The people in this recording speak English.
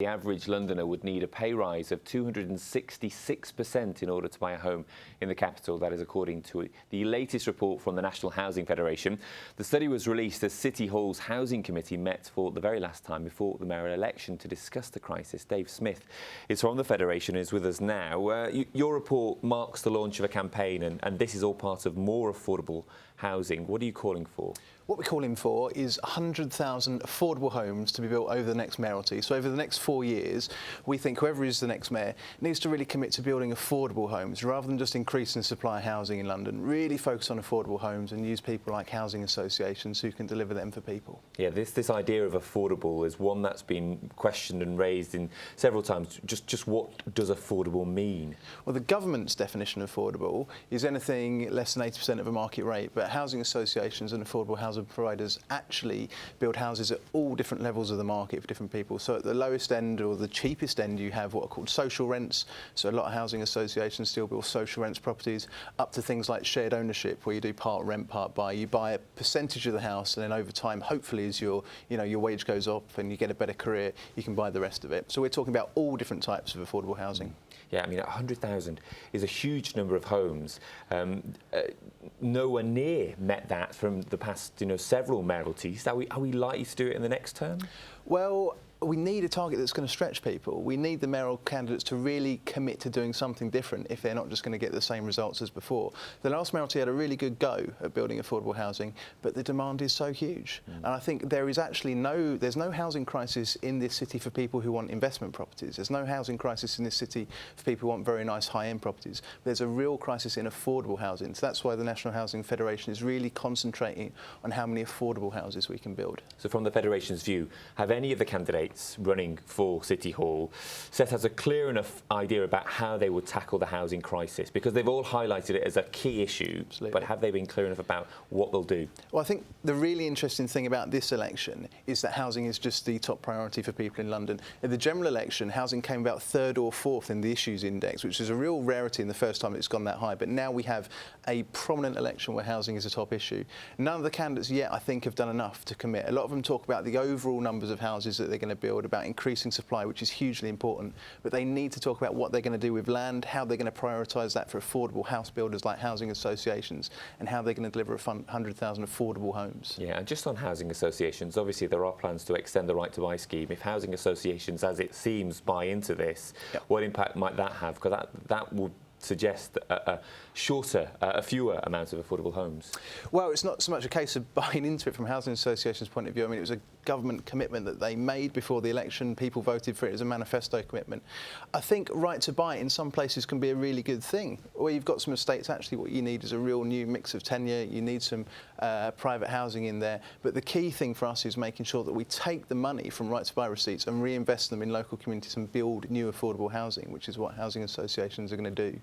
The average Londoner would need a pay rise of 266% in order to buy a home in the capital. That is according to the latest report from the National Housing Federation. The study was released as City Hall's Housing Committee met for the very last time before the mayoral election to discuss the crisis. Dave Smith is from the Federation and is with us now. Your report marks the launch of a campaign, and this is all part of more affordable housing. What are you calling for? What we're calling for is 100,000 affordable homes to be built over the next mayoralty. So over the next 4 years, we think whoever is the next mayor needs to really commit to building affordable homes rather than just increasing the supply of housing in London. Really focus on affordable homes and use people like housing associations who can deliver them for people. Yeah, this idea of affordable is one that's been questioned and raised in several times. Just what does affordable mean? Well, the government's definition of affordable is anything less than 80% of a market rate, but housing associations and affordable housing providers actually build houses at all different levels of the market for different people. So at the lowest end or the cheapest end, you have what are called social rents. So a lot of housing associations still build social rents properties, up to things like shared ownership, where you do part rent, part buy. You buy a percentage of the house, and then over time, hopefully, as your wage goes up and you get a better career, you can buy the rest of it. So we're talking about all different types of affordable housing. Yeah, I mean, 100,000 is a huge number of homes. Nowhere near met that from the past, several mayoralties. Are we likely to do it in the next term? Well, we need a target that's going to stretch people. We need the mayoral candidates to really commit to doing something different if they're not just going to get the same results as before. The last mayoralty had a really good go at building affordable housing, but the demand is so huge. And I think there is actually there's no housing crisis in this city for people who want investment properties. There's no housing crisis in this city for people who want very nice high-end properties. There's a real crisis in affordable housing. So that's why the National Housing Federation is really concentrating on how many affordable houses we can build. So from the Federation's view, have any of the candidates running for City Hall set out a clear enough idea about how they would tackle the housing crisis? Because they've all highlighted it as a key issue. Absolutely. But have they been clear enough about what they'll do? Well, I think the really interesting thing about this election is that housing is just the top priority for people in London. In the general election, housing came about third or fourth in the issues index, which is a real rarity in the first time it's gone that high. But now we have a prominent election where housing is a top issue. None of the candidates yet, I think, have done enough to commit. A lot of them talk about the overall numbers of houses that they're going to build, about increasing supply, which is hugely important, but they need to talk about what they're going to do with land, how they're going to prioritise that for affordable house builders like housing associations, and how they're going to deliver 100,000 affordable homes. Yeah, and just on housing associations, obviously there are plans to extend the right to buy scheme. If housing associations, as it seems, buy into this, what impact might that have? Because that would suggest a fewer amounts of affordable homes. Well, it's not so much a case of buying into it from housing associations' point of view. I mean, it was a government commitment that they made before the election. People voted for it as a manifesto commitment. I think right to buy in some places can be a really good thing. Where you've got some estates, actually what you need is a real new mix of tenure. You need some private housing in there. But the key thing for us is making sure that we take the money from right to buy receipts and reinvest them in local communities and build new affordable housing, which is what housing associations are going to do.